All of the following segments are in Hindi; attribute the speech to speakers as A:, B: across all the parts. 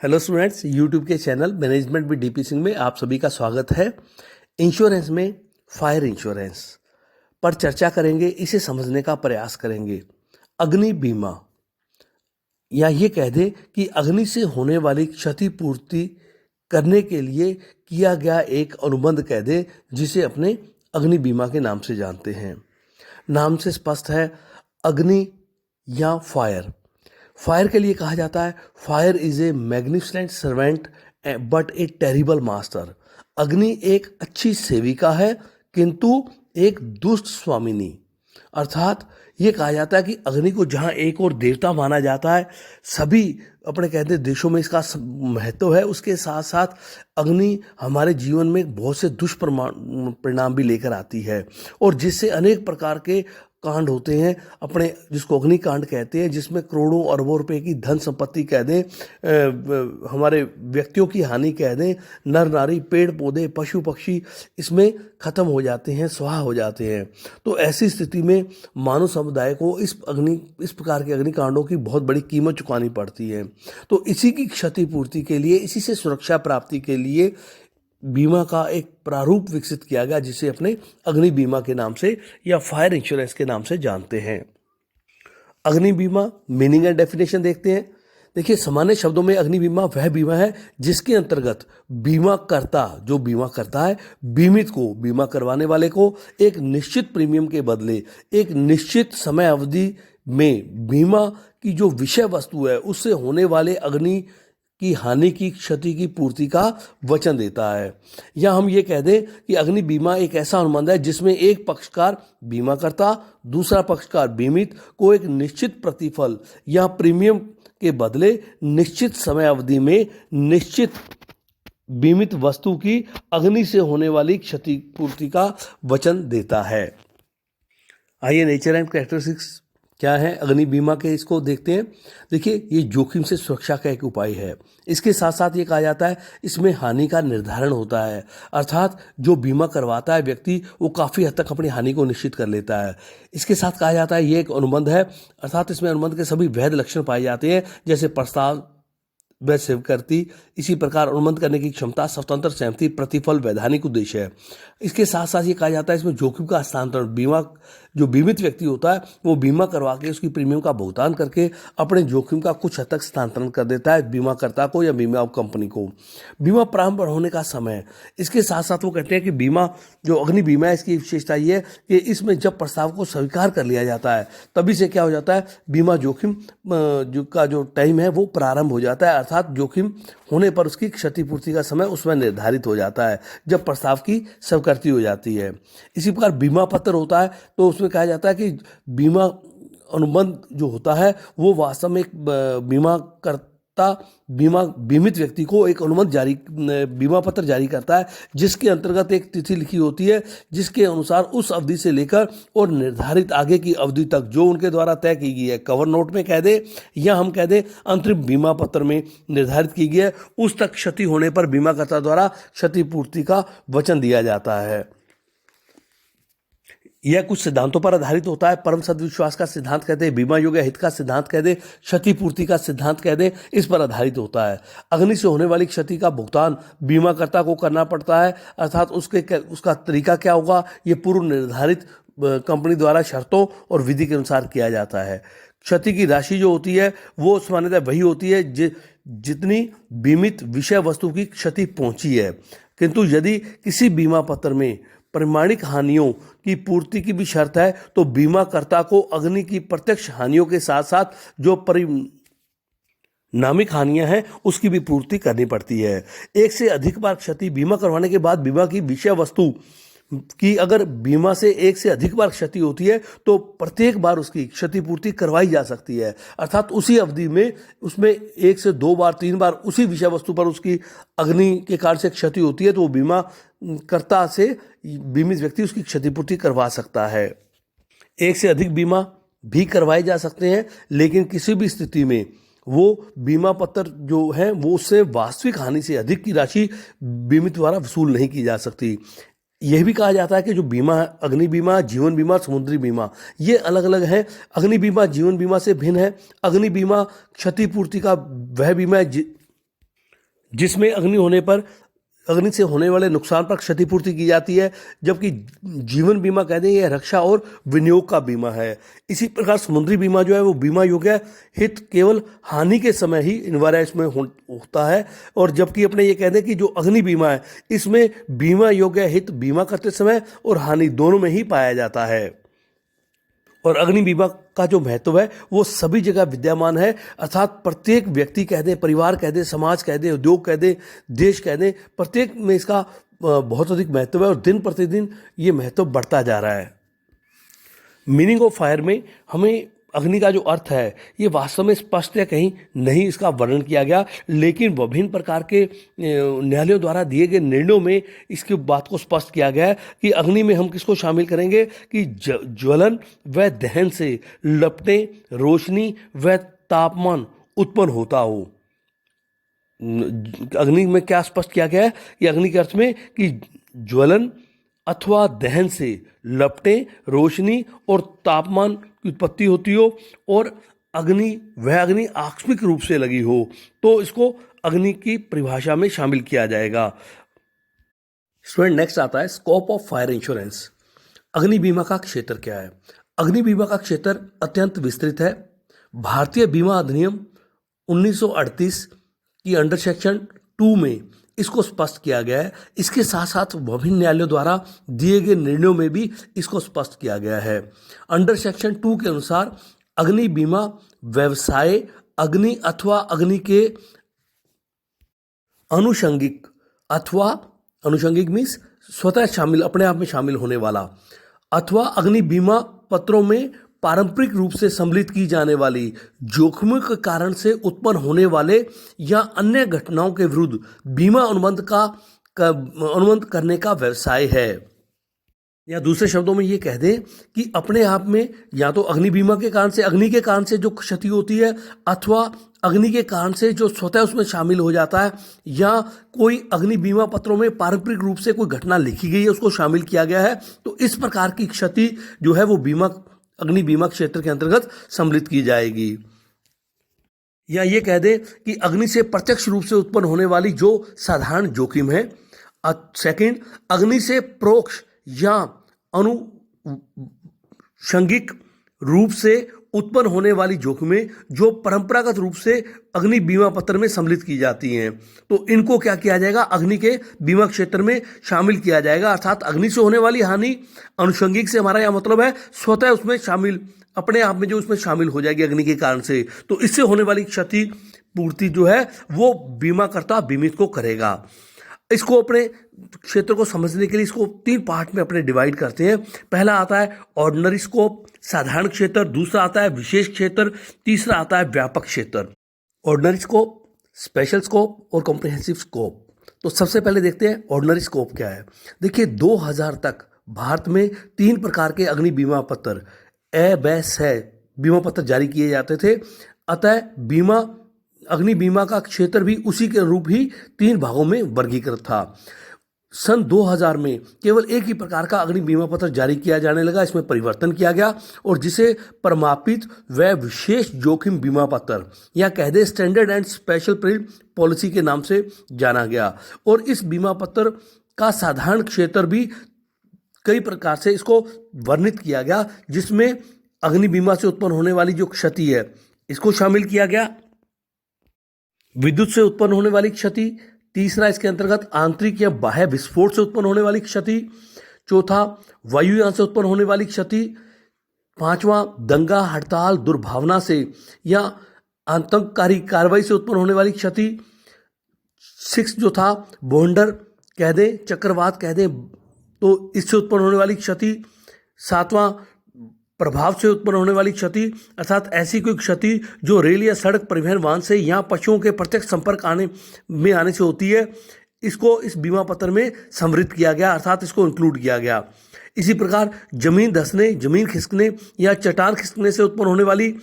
A: हेलो स्टूडेंट्स, यूट्यूब के channel management with DP Singh में आप सभी का स्वागत है। इंश्योरेंस में फायर इंश्योरेंस पर चर्चा करेंगे, इसे समझने का प्रयास करेंगे। अग्नि बीमा, या ये कह दें कि अग्नि से होने वाली क्षतिपूर्ति करने के लिए किया गया एक अनुबंध कह दें, जिसे अपने अग्नि बीमा के नाम से जानते हैं। नाम से स्पष्ट है, अग्नि या फायर। फायर के लिए कहा जाता है, fire is a magnificent servant but A terrible master. अग्नि एक अच्छी सेविका है किंतु एक दुष्ट स्वामिनी। अर्थात ये कहा जाता है कि अग्नि को जहाँ एक और देवता माना जाता है, सभी अपने कहते देशों में इसका महत्व है, उसके साथ साथ अग्नि हमारे जीवन में बहुत से दुष्परिणाम भी लेकर आती है, और जिससे अनेक प्रकार के कांड होते हैं अपने, जिसको अग्निकांड कहते हैं, जिसमें करोड़ों अरबों रुपए की धन संपत्ति कह दें, हमारे व्यक्तियों की हानि कह दें, नर नारी पेड़ पौधे पशु पक्षी इसमें खत्म हो जाते हैं, स्वाहा हो जाते हैं। तो ऐसी स्थिति में मानव समुदाय को इस प्रकार के अग्निकांडों की बहुत बड़ी कीमत चुकानी पड़ती है। तो इसी की क्षतिपूर्ति के लिए, इसी से सुरक्षा प्राप्ति के लिए बीमा का एक प्रारूप विकसित किया गया, जिसे अपने अग्नि बीमा के नाम से या फायर इंश्योरेंस के नाम से जानते हैं। अग्नि बीमा मीनिंग एंड डेफिनेशन देखते हैं। देखिए, सामान्य शब्दों में अग्नि बीमा वह बीमा है जिसके अंतर्गत बीमा करता, जो बीमा करता है, बीमित को, बीमा करवाने वाले को एक निश्चित प्रीमियम के बदले एक निश्चित समय अवधि में बीमा की जो विषय वस्तु है उससे होने वाले अग्नि की हानि की क्षति की पूर्ति का वचन देता है। या हम ये कह दें कि अग्नि बीमा एक ऐसा अनुबंध है जिसमें एक पक्षकार बीमा करता, दूसरा पक्षकार बीमित को एक निश्चित प्रतिफल या प्रीमियम के बदले निश्चित समय अवधि में निश्चित बीमित वस्तु की अग्नि से होने वाली क्षतिपूर्ति का वचन देता है। आइए नेचर एंड कैरेक्टरिस्टिक्स क्या है अग्नि बीमा के, इसको देखते हैं। देखिए, ये जोखिम से सुरक्षा का एक उपाय है। इसके साथ साथ ये कहा जाता है इसमें हानि का निर्धारण होता है, अर्थात जो बीमा करवाता है व्यक्ति, वो काफ़ी हद तक अपनी हानि को निश्चित कर लेता है। इसके साथ कहा जाता है ये एक अनुबंध है, अर्थात इसमें अनुबंध के सभी वैध लक्षण पाए जाते हैं, जैसे प्रस्ताव, वैध स्वीकृति, इसी प्रकार अनुबंध करने की क्षमता, स्वतंत्र सहमति, प्रतिफल, वैधानिक उद्देश्य है। इसके साथ साथ ये कहा जाता है इसमें जोखिम का हस्तांतरण, बीमा जो बीमित व्यक्ति होता है वो बीमा करवा के उसकी प्रीमियम का भुगतान करके अपने जोखिम का कुछ हद तक स्थानांतरण कर देता है बीमाकर्ता को या बीमा कंपनी को। बीमा प्रारंभ होने का समय, इसके साथ साथ वो कहते हैं कि बीमा जो अग्नि बीमा है, इसकी विशेषता ये है कि इसमें जब प्रस्ताव को स्वीकार कर लिया जाता है तभी से क्या हो जाता है, बीमा जोखिम का जो टाइम है वो प्रारंभ हो जाता है, अर्थात जोखिम होने पर उसकी क्षतिपूर्ति का समय उसमें निर्धारित हो जाता है जब प्रस्ताव की स्वीकृति हो जाती है। इसी प्रकार बीमा पत्र होता है, तो उसमें कहा जाता है कि बीमा अनुबंध जो होता है वो वास्तव में एक बीमित व्यक्ति को एक अनुबंध जारी, बीमा पत्र जारी करता है, जिसके अंतर्गत एक तिथि लिखी होती है, जिसके अनुसार उस अवधि से लेकर और निर्धारित आगे की अवधि तक जो उनके द्वारा तय की गई है, कवर नोट में कह दे या हम कह दें अंतरिम बीमा पत्र में निर्धारित की गई है, उस तक क्षति होने पर बीमाकर्ता द्वारा क्षतिपूर्ति का वचन दिया जाता है। यह कुछ सिद्धांतों पर आधारित होता है। परम सद्विश्वास का सिद्धांत कहते हैं, बीमा योग्य हित का सिद्धांत कह दे, क्षतिपूर्ति का सिद्धांत कह दे, इस पर आधारित होता है। अग्नि से होने वाली क्षति का भुगतान बीमाकर्ता को करना पड़ता है, अर्थात उसका तरीका क्या होगा, ये पूर्व निर्धारित कंपनी द्वारा शर्तों और विधि के अनुसार किया जाता है। क्षति की राशि जो होती है वो सामान्यतः वही होती है जितनी बीमित विषय वस्तु की क्षति पहुंची है, किंतु यदि किसी बीमा पत्र में प्रमाणिक हानियों की पूर्ति की भी शर्त है तो बीमाकर्ता को अग्नि की प्रत्यक्ष हानियों के साथ साथ जो परिणामिक हानियां हैं उसकी भी पूर्ति करनी पड़ती है। एक से अधिक बार क्षति बीमा करवाने के बाद बीमा की विषय वस्तु की अगर बीमा से एक से अधिक बार क्षति होती है तो प्रत्येक बार उसकी क्षतिपूर्ति करवाई जा सकती है, अर्थात उसी अवधि में उसमें 1 से 2 बार 3 बार उसी विषय वस्तु पर उसकी अग्नि के कारण से क्षति होती है तो वो बीमा कर्ता से बीमित व्यक्ति उसकी क्षतिपूर्ति करवा सकता है। एक से अधिक बीमा भी करवाए जा सकते हैं, लेकिन किसी भी स्थिति में वो बीमा पत्र जो है वो उससे वास्तविक हानि से अधिक की राशि बीमित द्वारा वसूल नहीं की जा सकती। यह भी कहा जाता है कि जो बीमा है, अग्नि बीमा, जीवन बीमा, समुद्री बीमा, ये अलग अलग है। अग्नि बीमा जीवन बीमा से भिन्न है। अग्नि बीमा क्षतिपूर्ति का वह बीमा है जिसमें अग्नि से होने वाले नुकसान पर क्षतिपूर्ति की जाती है, जबकि जीवन बीमा कहते हैं यह रक्षा और विनियोग का बीमा है। इसी प्रकार समुद्री बीमा जो है वो बीमा योग्य हित केवल हानि के समय ही निवार्य इसमें होता है, और जबकि अपने ये कहते हैं कि जो अग्नि बीमा है इसमें बीमा योग्य हित बीमा करते समय और हानि दोनों में ही पाया जाता है। और अग्नि बीमा का जो महत्व है वो सभी जगह विद्यमान है, अर्थात प्रत्येक व्यक्ति कह दें, परिवार कह दें, समाज कह दें, उद्योग कह दें, देश कह दें, प्रत्येक में इसका बहुत अधिक महत्व है और दिन प्रतिदिन ये महत्व बढ़ता जा रहा है। मीनिंग ऑफ फायर में हमें अग्नि का जो अर्थ है ये वास्तव में स्पष्ट या कहीं नहीं इसका वर्णन किया गया, लेकिन विभिन्न प्रकार के न्यायालयों द्वारा दिए गए निर्णयों में इसकी बात को स्पष्ट किया गया है कि अग्नि में हम किसको शामिल करेंगे कि ज्वलन व दहन से लपटें, रोशनी व तापमान उत्पन्न होता हो। अग्नि में क्या स्पष्ट किया गया है कि अग्नि के अर्थ में कि ज्वलन अथवा दहन से लपटें, रोशनी और तापमान की उत्पत्ति होती हो और वह अग्नि आकस्मिक रूप से लगी हो, तो इसको अग्नि की परिभाषा में शामिल किया जाएगा। स्टूडेंट, नेक्स्ट आता है स्कोप ऑफ फायर इंश्योरेंस। अग्नि बीमा का क्षेत्र क्या है? अग्नि बीमा का क्षेत्र अत्यंत विस्तृत है। भारतीय बीमा अधिनियम 1938 की अंडर सेक्शन 2 में इसको स्पष्ट किया गया है। इसके साथ साथ विभिन्न न्यायालयों द्वारा दिए गए निर्णयों में भी इसको स्पष्ट किया गया है। अंडर सेक्शन 2 के अनुसार अग्नि बीमा व्यवसाय, अग्नि अथवा अग्नि के अनुषंगिक मीन्स स्वतः शामिल, अपने आप में शामिल होने वाला, अथवा अग्नि बीमा पत्रों में पारंपरिक रूप से सम्मिलित की जाने वाली जोखिमों के कारण से उत्पन्न होने वाले या अन्य घटनाओं के विरुद्ध बीमा अनुबंध करने का व्यवसाय है। या दूसरे शब्दों में ये कह दें कि अपने आप में या तो अग्नि बीमा के कारण से, अग्नि के कारण से जो क्षति होती है, अथवा अग्नि के कारण से जो स्वतः उसमें शामिल हो जाता है, या कोई अग्नि बीमा पत्रों में पारंपरिक रूप से कोई घटना लिखी गई है उसको शामिल किया गया है, तो इस प्रकार की क्षति जो है वो अग्नि बीमा क्षेत्र के अंतर्गत सम्मिलित की जाएगी। या ये कह दें कि अग्नि से प्रत्यक्ष रूप से उत्पन्न होने वाली जो साधारण जोखिम है। सेकंड, अग्नि से परोक्ष या अनुषंगिक रूप से उत्पन्न होने वाली जोखिमें जो परंपरागत रूप से अग्नि बीमा पत्र में सम्मिलित की जाती हैं, तो इनको क्या किया जाएगा? अग्नि के बीमा क्षेत्र में शामिल किया जाएगा। अर्थात अग्नि से होने वाली हानि, अनुषंगिक से हमारा यह मतलब है स्वतः उसमें शामिल, अपने आप में जो उसमें शामिल हो जाएगी अग्नि के कारण से, तो इससे होने वाली क्षति पूर्ति जो है वो बीमाकर्ता बीमित को करेगा। इसको अपने क्षेत्र को समझने के लिए इसको 3 पार्ट में अपने डिवाइड करते हैं। पहला आता है ऑर्डिनरी स्कोप, साधारण क्षेत्र, दूसरा आता है विशेष क्षेत्र, तीसरा आता है व्यापक क्षेत्र। ऑर्डिनरी स्कोप, स्पेशल स्कोप और कॉम्प्रिहेंसिव स्कोप। तो सबसे पहले देखते हैं ऑर्डिनरी स्कोप क्या है। देखिए 2000 तक भारत में 3 प्रकार के अग्नि बीमा पत्र बीमा पत्र जारी किए जाते थे। अतः अग्नि बीमा का क्षेत्र भी उसी के रूप ही 3 भागों में वर्गीकृत था। सन 2000 में केवल एक ही प्रकार का अग्नि बीमा पत्र जारी किया जाने लगा, इसमें परिवर्तन किया गया और जिसे परमापित व विशेष जोखिम बीमा पत्र या कह दे standard and special period policy के नाम से जाना गया। और इस बीमा पत्र का साधारण क्षेत्र भी कई प्रकार से इसको वर्णित किया गया, जिसमें अग्नि बीमा से उत्पन्न होने वाली जो क्षति है इसको शामिल किया गया, विद्युत से उत्पन्न होने वाली क्षति, तीसरा इसके अंतर्गत आंतरिक या बाह्य विस्फोट से उत्पन्न होने वाली क्षति, चौथा वायुयान से उत्पन्न होने वाली क्षति, पांचवा दंगा, हड़ताल, दुर्भावना से या आतंककारी कार्रवाई से उत्पन्न होने वाली क्षति, 6 जो था बोंडर कह दें, चक्रवात कह दें, तो इससे उत्पन्न होने वाली क्षति, 7वां प्रभाव से उत्पन्न होने वाली क्षति, अर्थात ऐसी कोई क्षति जो रेल या सड़क परिवहन वाहन से या पशुओं के प्रत्यक्ष संपर्क आने से होती है, इसको इस बीमा पत्र में सम्मिलित किया गया, अर्थात इसको इंक्लूड किया गया। इसी प्रकार जमीन धंसने, जमीन खिसकने या चट्टान खिसकने से उत्पन्न होने वाली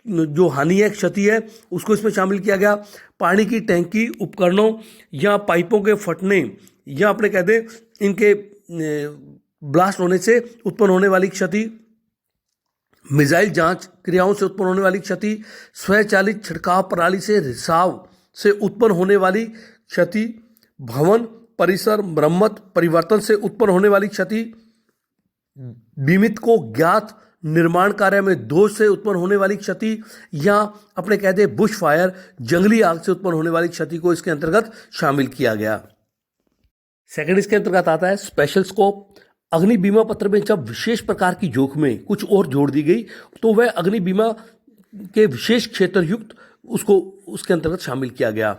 A: जो हानि है, क्षति है, उसको इसमें शामिल किया गया। पानी की टैंकी, उपकरणों या पाइपों के फटने या अपने कह दें इनके ब्लास्ट होने से उत्पन्न होने वाली क्षति, मिसाइल जांच क्रियाओं से उत्पन्न होने वाली क्षति, स्वचालित छिड़काव प्रणाली से रिसाव से उत्पन्न होने वाली क्षति, भवन, परिसर, मरम्मत, परिवर्तन से उत्पन्न होने वाली क्षति, बीमित को ज्ञात निर्माण कार्य में दोष से उत्पन्न होने वाली क्षति, या अपने कहते हैं बुश फायर, जंगली आग से उत्पन्न होने वाली क्षति को इसके अंतर्गत शामिल किया गया। सेकंड इसके अंतर्गत आता है स्पेशल स्कोप। अग्नि बीमा पत्र में जब विशेष प्रकार की जोखिमें कुछ और जोड़ दी गई तो वह अग्नि बीमा के विशेष क्षेत्र युक्त उसको उसके अंतर्गत शामिल किया गया।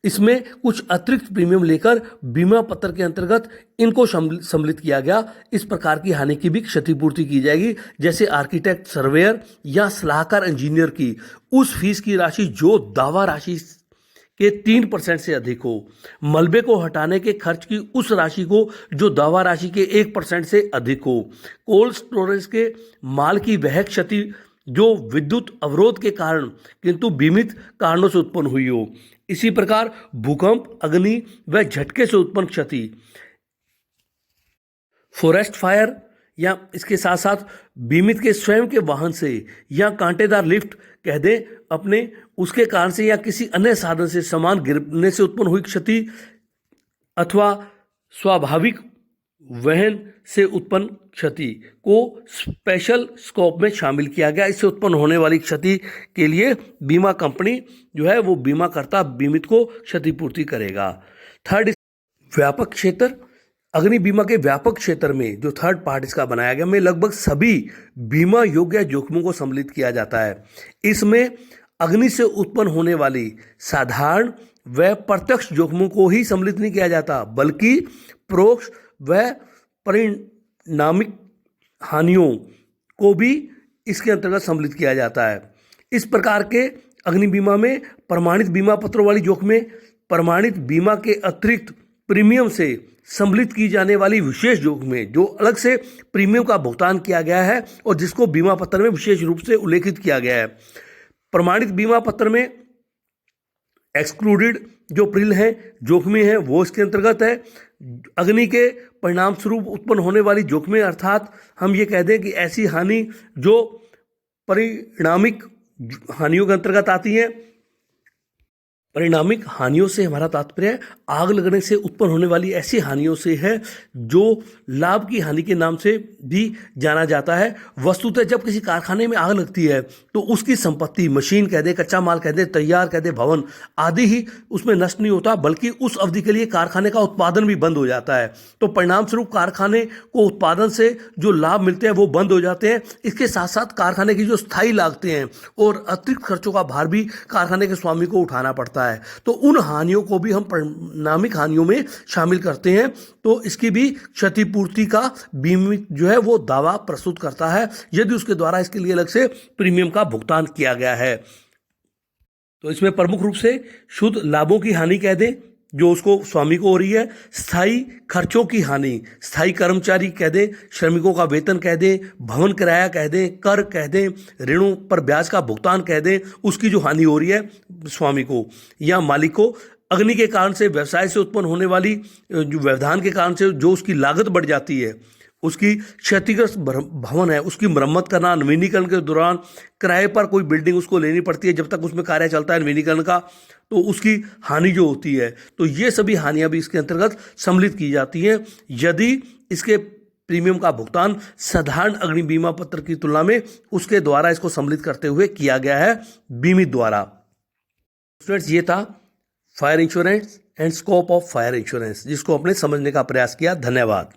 A: इसमें कुछ अतिरिक्त प्रीमियम लेकर बीमा पत्र के अंतर्गत इनको सम्मिलित किया गया। इस प्रकार की हानि की भी क्षतिपूर्ति की जाएगी, जैसे आर्किटेक्ट, सर्वेयर या सलाहकार इंजीनियर की उस फीस की राशि जो दावा राशि के 3% से अधिक हो, मलबे को हटाने के खर्च की उस राशि को जो दावा राशि के 1% से अधिक हो, कोल्ड स्टोरेज के माल की वह क्षति जो विद्युत अवरोध के कारण किंतु बीमित कारणों से उत्पन्न हुई हो। इसी प्रकार भूकंप, अग्नि व झटके से उत्पन्न क्षति, फॉरेस्ट फायर या इसके साथ साथ बीमित के स्वयं के वाहन से या कांटेदार लिफ्ट कह दें अपने उसके कारण से या किसी अन्य साधन से सामान गिरने से उत्पन्न हुई क्षति, अथवा स्वाभाविक वहन से उत्पन्न क्षति को स्पेशल स्कोप में शामिल किया गया। इससे उत्पन्न होने वाली क्षति के लिए बीमा कंपनी जो है वो बीमाकर्ता बीमित को क्षतिपूर्ति करेगा। थर्ड, व्यापक क्षेत्र। अग्नि बीमा के व्यापक क्षेत्र में जो थर्ड पार्ट इसका बनाया गया में लगभग सभी बीमा योग्य जोखिमों को सम्मिलित किया जाता है। इसमें अग्नि से उत्पन्न होने वाली साधारण व प्रत्यक्ष जोखिमों को ही सम्मिलित नहीं किया जाता, बल्कि परोक्ष व परिणामिक हानियों को भी इसके अंतर्गत सम्मिलित किया जाता है। इस प्रकार के अग्नि बीमा में प्रमाणित बीमा पत्रों वाली जोखिमें, प्रमाणित बीमा के अतिरिक्त प्रीमियम से सम्मिलित की जाने वाली विशेष जोखिमें जो अलग से प्रीमियम का भुगतान किया गया है और जिसको बीमा पत्र में विशेष रूप से उल्लेखित किया गया है। प्रमाणित बीमा पत्र में एक्सक्लूडेड जो प्रिल है जोखिमें हैं वो इसके अंतर्गत है। अग्नि के परिणाम स्वरूप उत्पन्न होने वाली जोखिमें अर्थात हम ये कह दें कि ऐसी हानि जो परिणामिक हानियों के अंतर्गत आती हैं। परिणामिक हानियों से हमारा तात्पर्य आग लगने से उत्पन्न होने वाली ऐसी हानियों से है जो लाभ की हानि के नाम से भी जाना जाता है। वस्तुतः जब किसी कारखाने में आग लगती है तो उसकी संपत्ति, मशीन कह दे, कच्चा माल कह दे, तैयार कह दे, भवन आदि ही उसमें नष्ट नहीं होता, बल्कि उस अवधि के लिए कारखाने का उत्पादन भी बंद हो जाता है। तो परिणाम स्वरूप कारखाने को उत्पादन से जो लाभ मिलते हैं वो बंद हो जाते हैं। इसके साथ साथ कारखाने की जो स्थायी लागतें हैं और अतिरिक्त खर्चों का भार भी कारखाने के स्वामी को उठाना पड़ता है। तो उन हानियों को भी हम परिणामिक हानियों में शामिल करते हैं। तो इसकी भी क्षतिपूर्ति का बीमित जो है वो दावा प्रस्तुत करता है यदि उसके द्वारा इसके लिए अलग से प्रीमियम का भुगतान किया गया है। तो इसमें प्रमुख रूप से शुद्ध लाभों की हानि कह दें जो उसको स्वामी को हो रही है, स्थायी खर्चों की हानि, स्थायी कर्मचारी कह दें, श्रमिकों का वेतन कह दें, भवन किराया कह दें, कर कह दें, ऋणों पर ब्याज का भुगतान कह दें, उसकी जो हानि हो रही है स्वामी को या मालिक को। अग्नि के कारण से व्यवसाय से उत्पन्न होने वाली जो व्यवधान के कारण से जो उसकी लागत बढ़ जाती है, उसकी क्षतिग्रस्त भवन है उसकी मरम्मत करना, नवीनीकरण के दौरान किराए पर कोई बिल्डिंग उसको लेनी पड़ती है जब तक उसमें कार्य चलता है नवीनीकरण का, तो उसकी हानि जो होती है, तो ये सभी हानियां भी इसके अंतर्गत सम्मिलित की जाती हैं यदि इसके प्रीमियम का भुगतान साधारण अग्नि बीमा पत्र की तुलना में उसके द्वारा इसको सम्मिलित करते हुए किया गया है बीमित द्वारा। स्टूडेंट्स, ये था fire insurance and scope of fire insurance जिसको अपने समझने का प्रयास किया। धन्यवाद।